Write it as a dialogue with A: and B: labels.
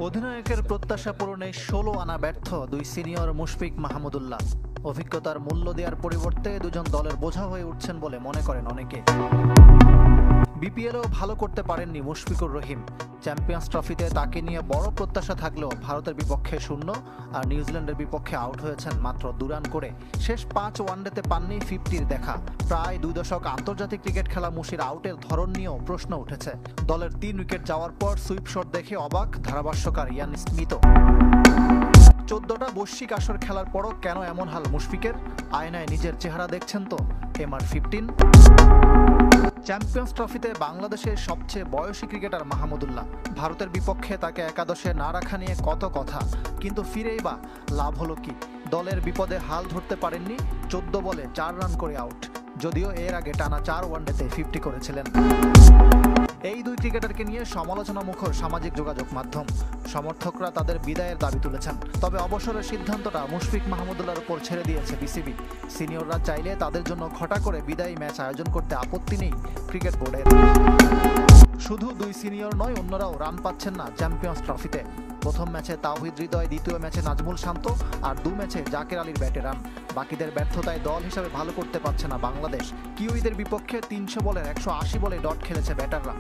A: অধিনায়কের প্রত্যাশা পূরণে ১৬ আনা ব্যর্থ দুই সিনিয়র মুশফিক মাহমুদুল্লাহ। অভিজ্ঞতার মূল্য দেওয়ার পরিবর্তে দুজন দলের বোঝা হয়ে উঠছেন বলে মনে করেন অনেকে। বিপিএলও ভালো করতে পারেননি মুশফিকুর রহিম। চ্যাম্পিয়ন্স ট্রফিতে তাকে নিয়ে বড় প্রত্যাশা থাকলেও ভারতের বিপক্ষে 0 আর নিউজিল্যান্ডের বিপক্ষে আউট হয়েছেন মাত্র 2 রান করে। শেষ 5 ওয়ানডেতে পাননি 50-র দেখা। প্রায় 2 দশক আন্তর্জাতিক ক্রিকেট খেলা মুশির আউটের ধরন নিয়েও প্রশ্ন উঠেছে। দলের 3 উইকেট যাওয়ার পর সুইপ শট দেখে অবাক ধারাভাষ্যকার ইয়ান স্মিথ। 14টা বৈশ্বিক আসর খেলার পরও কেন এমন হাল মুশফিকের? আয়নায় নিজের চেহারা দেখছেন তো MR15। চ্যাম্পিয়ন্স ট্রফিতে বাংলাদেশের সবচেয়ে বয়সী ক্রিকেটার মাহমুদুল্লাহ। ভারতের বিপক্ষে তাকে একাদশে না রাখা নিয়ে কত কথা, কিন্তু ফিরেই বা লাভ হলো কি? দলের বিপদে হাল ধরতে পারেননি, 14 বলে 4 রান করে আউট। যদিও এর আগে টানা 4 ওয়ানডেতে 50 করেছিলেন। এই দুই ক্রিকেটারকে নিয়ে সমালোচনা মুখর সামাজিক যোগাযোগ মাধ্যম। সমর্থকরা তাদের বিদায়ের দাবি তুলেছেন। তবে অবসরের সিদ্ধান্তটা মুশফিক মাহমুদুল্লাহর উপর ছেড়ে দিয়েছে বিসিবি। সিনিয়ররা চাইলে তাদের জন্য ঘটা করে বিদায়ী ম্যাচ আয়োজন করতে আপত্তি নেই ক্রিকেট বোর্ডের। শুধু দুই সিনিয়র নয়, অন্যরাও রান পাচ্ছেন না চ্যাম্পিয়ন্স ট্রফিতে। প্রথম ম্যাচে তাওহিদ হৃদয়, দ্বিতীয় ম্যাচে নাজমুল শান্ত, আর 2 ম্যাচে জাকের আলীর ব্যাটে রান। বাকিদের ব্যর্থতায় দল হিসাবে ভালো করতে পারছে না বাংলাদেশ। কিউইদের বিপক্ষে 300 বলের 180 বলে ডট খেলেছে ব্যাটাররা।